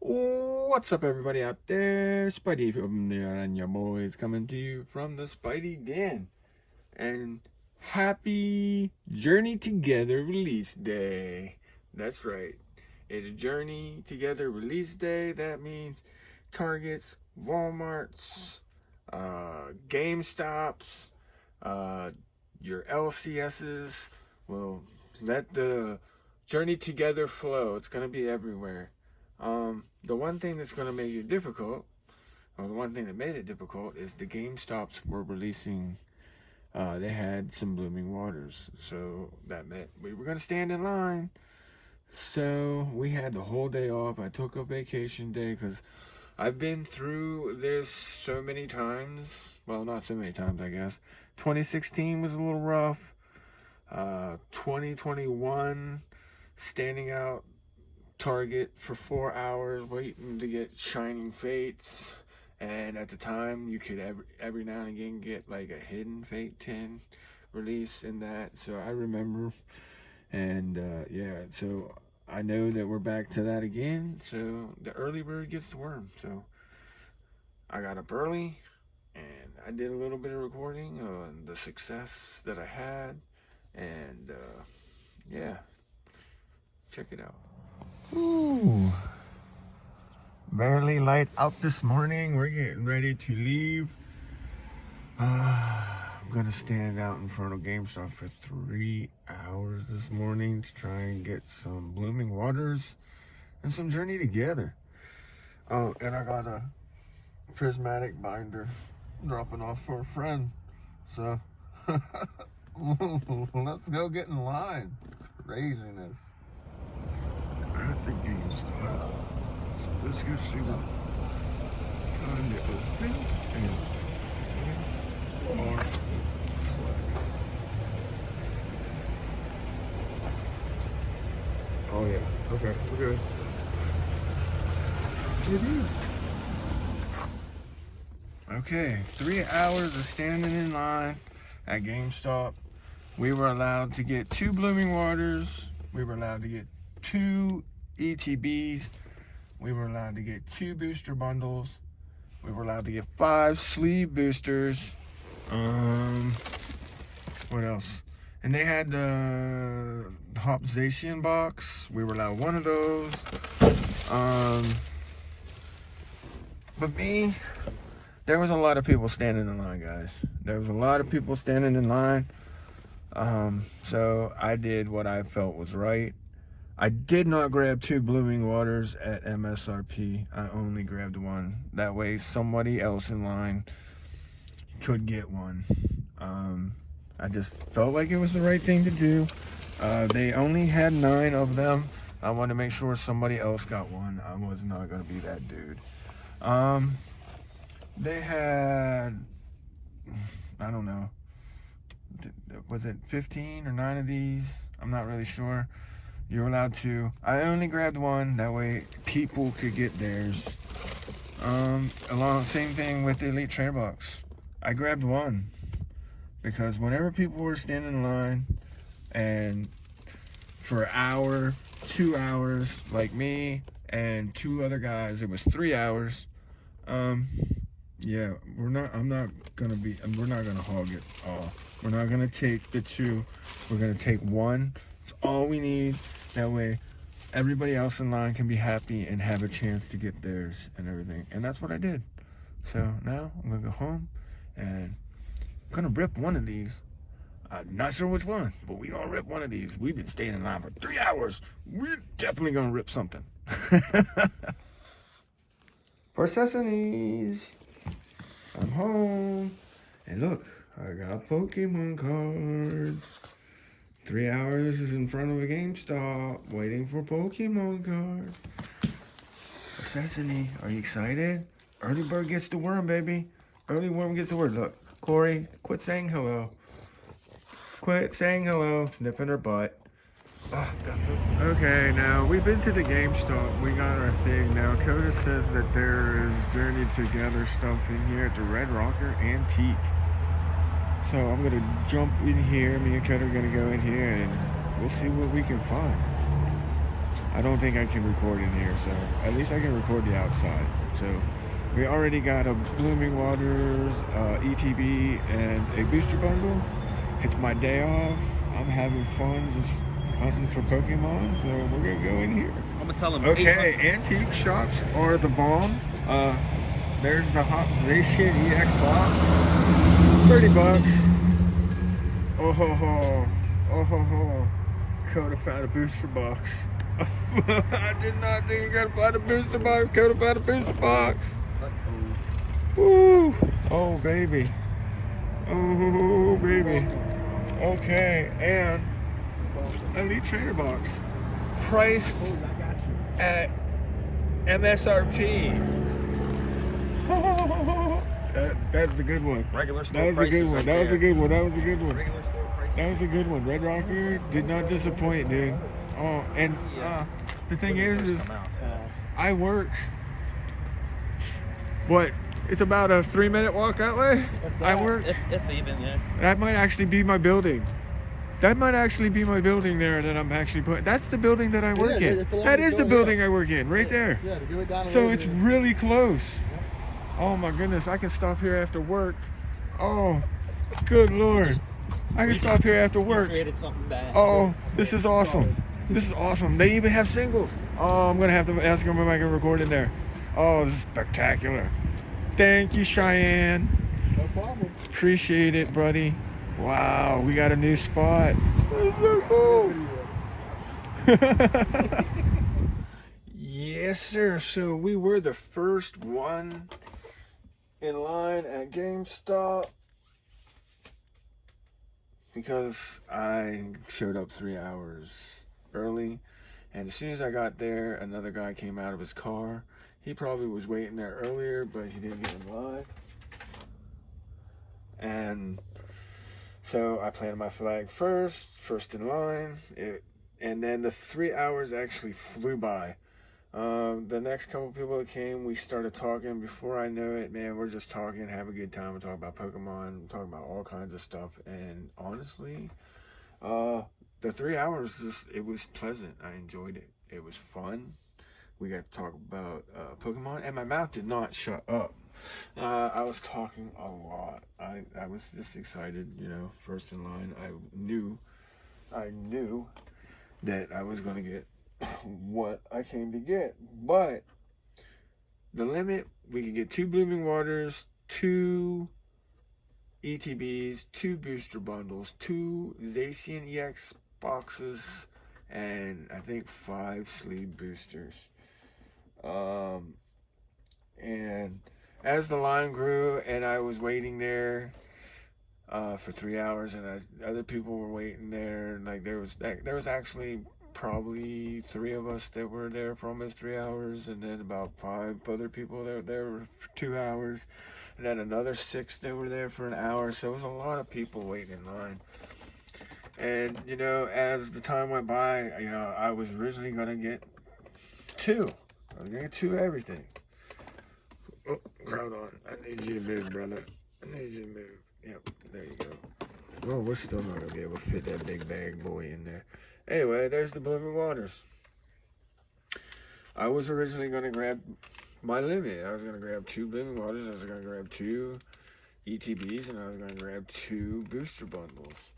What's up, everybody out there? Spidey from there, and your boys coming to you from the Spidey Den. And happy Journey Together release day. That's right. It's a Journey Together release day. That means Targets, Walmarts, GameStops, your LCSs will let the Journey Together flow. It's going to be everywhere. The one thing that's going to make it difficult, or the one thing that made it difficult, is the GameStops were releasing, they had some Blooming Waters. So that meant we were going to stand in line. So we had the whole day off. I took a vacation day because I've been through this so many times. Well, not so many times, I guess. 2016 was a little rough. 2021, standing out Target for 4 hours waiting to get Shining Fates, and at the time you could every now and again get like a hidden Fate 10 release in that. So I remember, and yeah, so I know that we're back to that again. So the early bird gets the worm. So I got up early and I did a little bit of recording on the success that I had, and yeah, check it out. Ooh, barely light out this morning. We're getting ready to leave. I'm gonna stand out in front of GameStop for 3 hours this morning to try and get some Blooming Waters and some Journey Together. Oh, and I got a prismatic binder dropping off for a friend. So let's go get in line. It's craziness. At the GameStop. So let's go see what time they open and our flag. Oh yeah, okay, we're good. Okay, 3 hours of standing in line at GameStop. We were allowed to get 2 Blooming Waters. We were allowed to get 2 ETBs. We were allowed to get 2 booster bundles. We were allowed to get 5 sleeve boosters. What else? And they had the Hopzation box. We were allowed 1 of those. But me, there was a lot of people standing in line, guys. There was a lot of people standing in line. So I did what I felt was right. I did not grab 2 Blooming Waters at MSRP. I only grabbed 1. That way somebody else in line could get 1. I just felt like it was the right thing to do. They only had 9 of them. I wanted to make sure somebody else got 1. I was not going to be that dude. They had, I don't know, was it 15 or 9 of these? I'm not really sure. You're allowed to. I only grabbed 1. That way people could get theirs. Same thing with the Elite Trainer Box. I grabbed 1 because whenever people were standing in line and for an hour, 2 hours, like me and 2 other guys, it was 3 hours. Yeah, we're not gonna hog it all. We're not gonna take the 2. We're gonna take 1. It's all we need. That way everybody else in line can be happy and have a chance to get theirs and everything. And that's what I did. So now I'm gonna go home and I'm gonna rip 1 of these. I'm not sure which one, but we gonna rip 1 of these. We've been staying in line for 3 hours. We're definitely gonna rip something. For Sesame, I'm home. And look, I got Pokemon cards. 3 hours is in front of a GameStop waiting for Pokemon cards. Sesame, are you excited? Early bird gets the worm, baby. Early worm gets the worm. Look, Corey, quit saying hello. Quit saying hello, sniffing her butt. Oh, okay, now we've been to the GameStop. We got our thing. Now, Coda says that there is Journey Together stuff in here at the Red Rocker Antique. So I'm going to jump in here. Me and Coda are going to go in here and we'll see what we can find. I don't think I can record in here, so at least I can record the outside. So we already got a Blooming Waters, ETB, and a booster bundle. It's my day off. I'm having fun just hunting for Pokemon, so we're gonna go in here. I'm gonna tell him. Okay, antique shops are the bomb. There's the Hot Zacian EX box, $30. Oh ho ho, oh ho ho. Coda found a booster box. I did not think we were gonna find a booster box. Coda found a booster box. Woo! Oh baby. Oh baby. Okay, and Elite Trainer box, priced at MSRP. That's a good one. Regular store That was a prices good one. right That was a there. good one. That was a good one. Regular store prices. That was a good one. Red Rocker did not disappoint, dude. Oh, and the thing is I work. What? It's about a 3-minute walk that way. I work. If even, yeah. That might actually be my building. That might actually be my building there that I'm actually putting. That's the building that I work in. That is the building I work in, right there. Yeah, to go down the So road it's there. really close. Oh my goodness, I can stop here after work. Oh, good Lord. I can stop here after You work. created something bad. Oh, this is awesome. This is awesome. They even have singles. Oh, I'm gonna have to ask them if I can record in there. Oh, this is spectacular. Thank you, Cheyenne. No problem. Appreciate it, buddy. Wow, we got a new spot. This is so cool. Yes, sir. So we were the first one in line at GameStop because I showed up 3 hours early, and as soon as I got there, another guy came out of his car. He probably was waiting there earlier, but he didn't get in line. And so I planted my flag first in line, and then the 3 hours actually flew by. The next couple people that came, we started talking. Before I know it, man, we're just talking, have a good time. We're talking about Pokemon, talking about all kinds of stuff. And honestly, the 3 hours, it was pleasant. I enjoyed it. It was fun. We got to talk about Pokemon, and my mouth did not shut up. I was talking a lot. I was just excited, you know, first in line. I knew that I was going to get what I came to get. But the limit, we could get 2 Blooming Waters, 2 ETBs, 2 booster bundles, 2 Zacian EX boxes, and I think 5 sleeve boosters. And as the line grew and I was waiting there for 3 hours, and other people were waiting there, like there was actually probably 3 of us that were there for almost 3 hours, and then about 5 other people that were there for 2 hours, and then another 6 that were there for an hour. So it was a lot of people waiting in line. And you know, as the time went by, you know, I was originally gonna get 2. I was gonna get 2 everything. Oh, crowd on. I need you to move, brother. I need you to move. Yep, there you go. Well, we're still not gonna be able to fit that big bag boy in there. Anyway, there's the Blooming Waters. I was originally gonna grab my limit. I was gonna grab 2 Blooming Waters. I was gonna grab 2 ETBs, and I was gonna grab 2 booster bundles.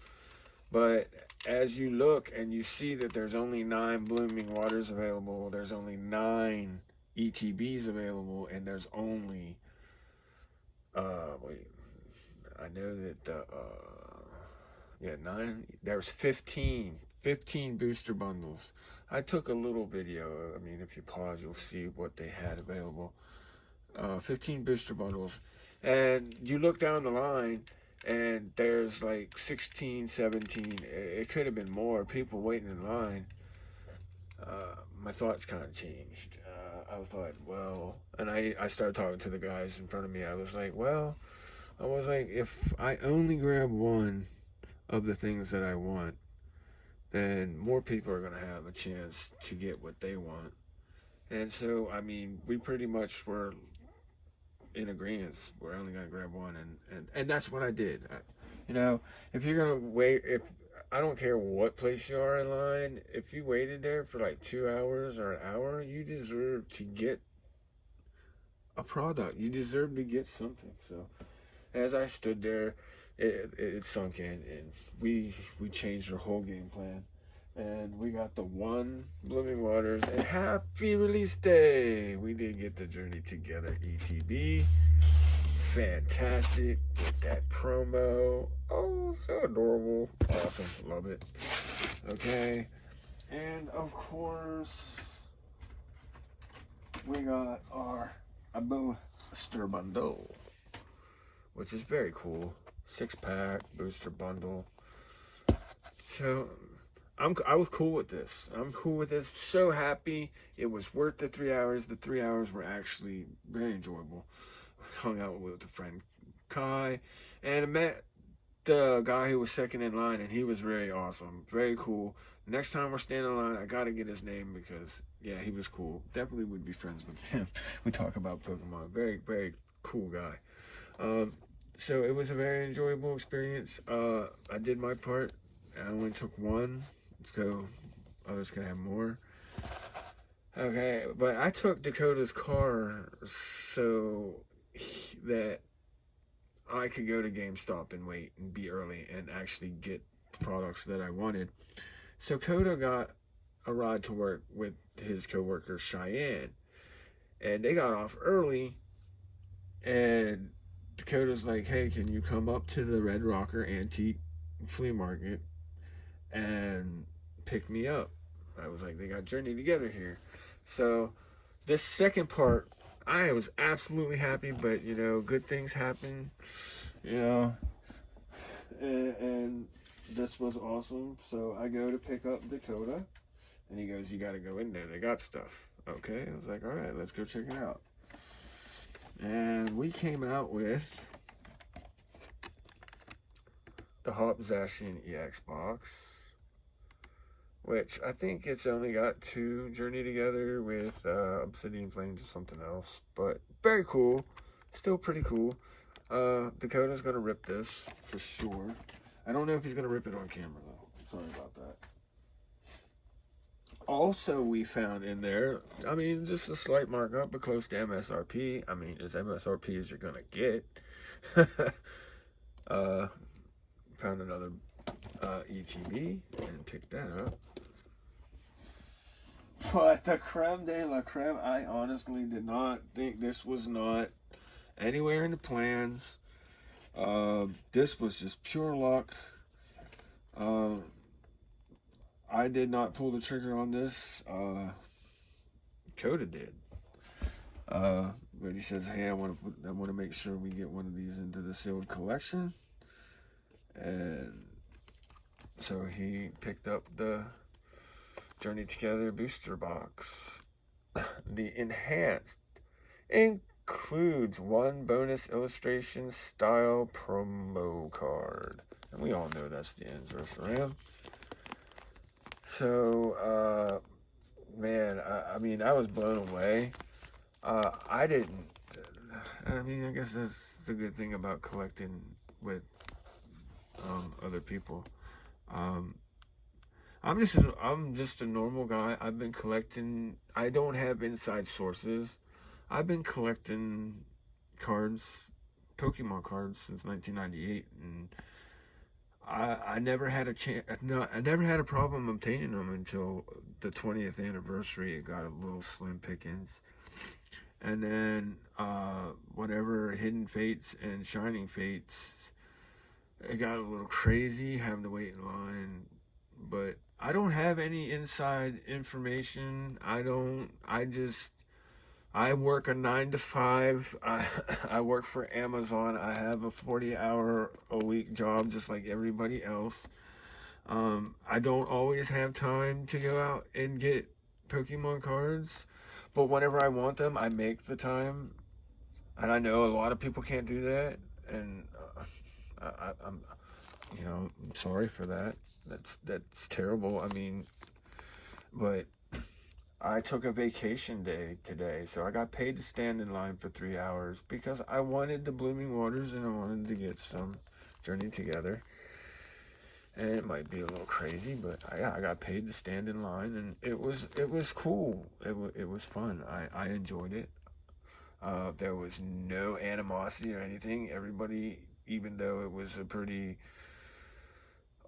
But as you look and you see that there's only 9 Blooming Waters available, there's only 9 ETBs available, and there's only I know that 9, there's 15 booster bundles. I took a little video. I mean, if you pause, you'll see what they had available. 15 booster bundles, and you look down the line and there's like 16, 17, it could have been more people waiting in line. My thoughts kind of changed. I thought, well, and I started talking to the guys in front of me. I was like, if I only grab one of the things that I want, then more people are going to have a chance to get what they want. And so, I mean, we pretty much were in agreement. We're only going to grab one, and that's what I did. You know, if you're going to wait, if I don't care what place you are in line. If you waited there for like 2 hours or an hour, you deserve to get a product. You deserve to get something. So as I stood there, it sunk in, and we changed our whole game plan, and we got the one Blooming Waters. And happy release day! We did get the Journey Together ETB. Fantastic with that promo. Oh, so adorable. Awesome. Love it. Okay. And of course, we got our booster bundle, which is very cool. 6-pack booster bundle. So I was cool with this. I'm cool with this. So happy. It was worth the 3 hours. The 3 hours were actually very enjoyable. Hung out with a friend Kai, and I met the guy who was second in line, and he was very awesome, very cool. Next time we're standing in line, I gotta get his name because yeah, he was cool. Definitely would be friends with him. We talk about Pokemon. Very, very cool guy. So it was a very enjoyable experience. I did my part. I only took one, so others can have more. Okay, but I took Dakota's car so that I could go to GameStop and wait and be early and actually get products that I wanted. So Coda got a ride to work with his coworker Cheyenne, and they got off early, and Dakota's like, hey, can you come up to the Red Rocker Antique Flea Market and pick me up? I was like, they got Journey Together here. So this second part, I was absolutely happy, but you know, good things happen, you know, and this was awesome. So I go to pick up Dakota, and he goes, you got to go in there, they got stuff. Okay, I was like, all right, let's go check it out. And we came out with the Hop Zacian EX box, which I think it's only got 2 Journey Together with Obsidian Plains or something else, but very cool, still pretty cool. Dakota's gonna rip this for sure. I don't know if he's gonna rip it on camera though. Sorry about that. Also, we found in there, I mean, just a slight markup, but close to MSRP. I mean, as MSRP as you're gonna get. Found another ETB and picked that up. But the creme de la creme, I honestly did not think this was not anywhere in the plans. This was just pure luck. I did not pull the trigger on this. Coda did. But he says, hey, I want to make sure we get one of these into the sealed collection. And so he picked up the Journey Together booster box. The enhanced includes 1 bonus illustration style promo card. And we all know that's the Anzurus. So, man, I mean, I was blown away. I guess that's the good thing about collecting with other people. I'm just a normal guy. I've been collecting. I don't have inside sources. I've been collecting cards, Pokemon cards, since 1998, and I never had a chance. No, I never had a problem obtaining them until the 20th anniversary. It got a little slim pickings, and then whatever Hidden Fates and Shining Fates, it got a little crazy having to wait in line. But I don't have any inside information. I work a 9 to 5. I work for Amazon. I have a 40-hour-a-week job just like everybody else. I don't always have time to go out and get Pokemon cards, but whenever I want them, I make the time. And I know a lot of people can't do that, and I'm sorry for that. That's terrible. I mean, but I took a vacation day today, so I got paid to stand in line for 3 hours because I wanted the Blooming Waters and I wanted to get some Journey Together. And it might be a little crazy, but I got paid to stand in line, and it was cool. It was fun. I enjoyed it. There was no animosity or anything. Everybody, even though it was a pretty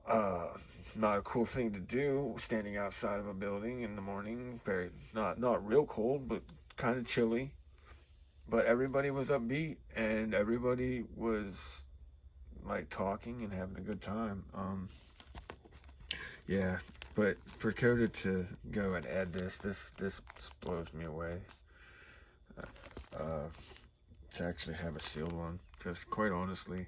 uh, not a cool thing to do, standing outside of a building in the morning, very not real cold, but kind of chilly. But everybody was upbeat, and everybody was like talking and having a good time. Yeah, but for Coda to go and add this blows me away. Uh, to actually have a sealed one, because quite honestly,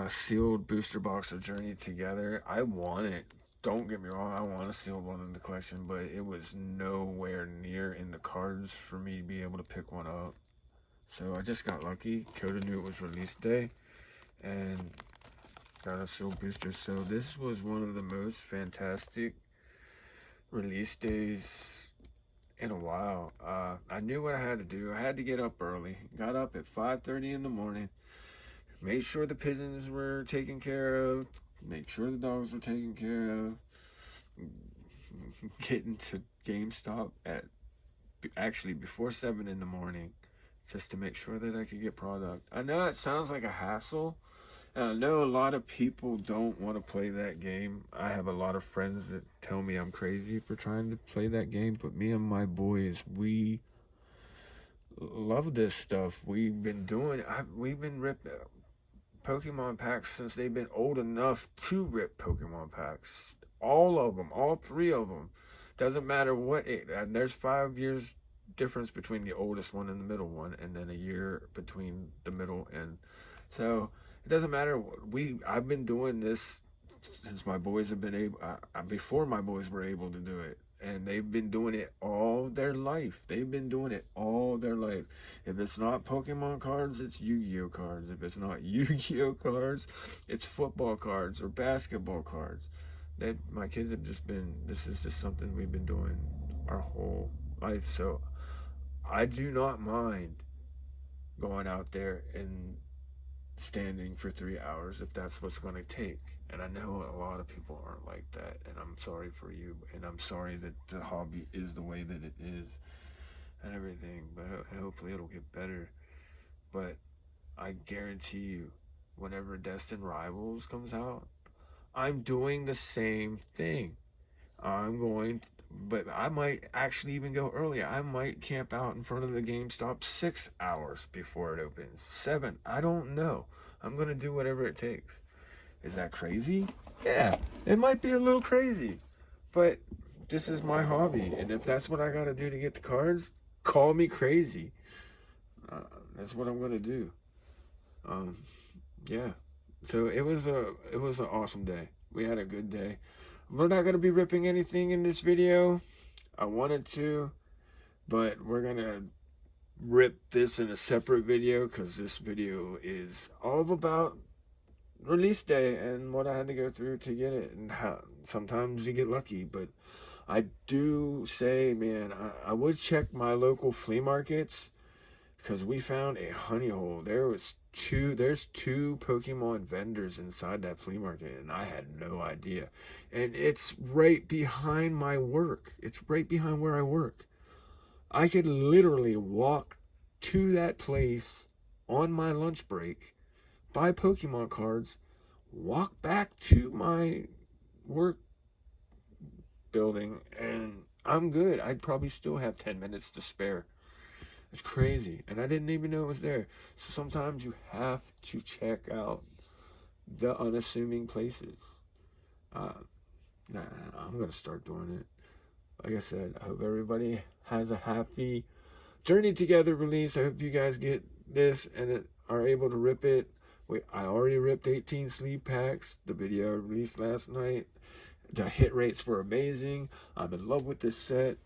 sealed booster box or Journey together, I want it. Don't get me wrong, I want a sealed one in the collection, but it was nowhere near in the cards for me to be able to pick one up. So I just got lucky. Coda knew it was release day, and got a sealed booster. So this was one of the most fantastic release days in a while. I knew what I had to do. I had to get up early. Got up at 5:30 in the morning. Made sure the pigeons were taken care of. Make sure the dogs were taken care of. Getting to GameStop at actually before 7 in the morning, just to make sure that I could get product. I know it sounds like a hassle, and I know a lot of people don't want to play that game. I have a lot of friends that tell me I'm crazy for trying to play that game, but me and my boys, we love this stuff. We've been doing. We've been ripping Pokemon packs since they've been old enough to rip Pokemon packs. All of them, all three of them. Doesn't matter what age. And there's 5 years difference between the oldest one and the middle one, and then a year between the middle and. So it doesn't matter. I've been doing this since my boys have been able. Before my boys were able to do it, and they've been doing it all their life. They've been doing it all their life. If it's not Pokemon cards, it's Yu-Gi-Oh cards. If it's not Yu-Gi-Oh cards, it's football cards or basketball cards. That my kids have just been. This is just something we've been doing our whole life. So I do not mind going out there and standing for 3 hours if that's what's going to take. And I know a lot of people aren't like that, and I'm sorry for you, and I'm sorry that the hobby is the way that it is and everything, but hopefully it'll get better. But I guarantee you, whenever Destined Rivals comes out, I'm doing the same thing. But I might actually even go earlier. I might camp out in front of the GameStop 6 hours before it opens. 7, I don't know. I'm going to do whatever it takes. Is that crazy? Yeah, it might be a little crazy, but this is my hobby, and if that's what I got to do to get the cards, call me crazy. That's what I'm going to do. Yeah. So it was an awesome day. We had a good day. We're not going to be ripping anything in this video. I wanted to, but we're going to rip this in a separate video, because this video is all about release day and what I had to go through to get it, and how sometimes you get lucky. But I do say, man, I would check my local flea markets, because we found a honey hole. There's two Pokemon vendors inside that flea market, and I had no idea. And it's right behind my work. It's right behind where I work. I could literally walk to that place on my lunch break, buy Pokemon cards, walk back to my work building, and I'm good. I'd probably still have 10 minutes to spare. It's crazy, and I didn't even know it was there. So sometimes you have to check out the unassuming places. I'm gonna start doing it. Like I said, I hope everybody has a happy Journey Together release. I hope you guys get this and are able to rip it. I already ripped 18 sleeve packs. The video released last night. The hit rates were amazing. I'm in love with this set.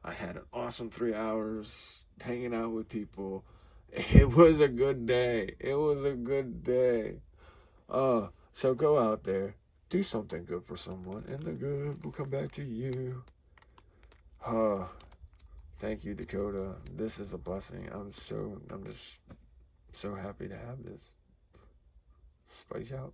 I had an awesome 3 hours hanging out with people. It was a good day. It was a good day. So go out there, do something good for someone, and the good will come back to you. Thank you, Dakota. This is a blessing. I'm just so happy to have this. Spice out.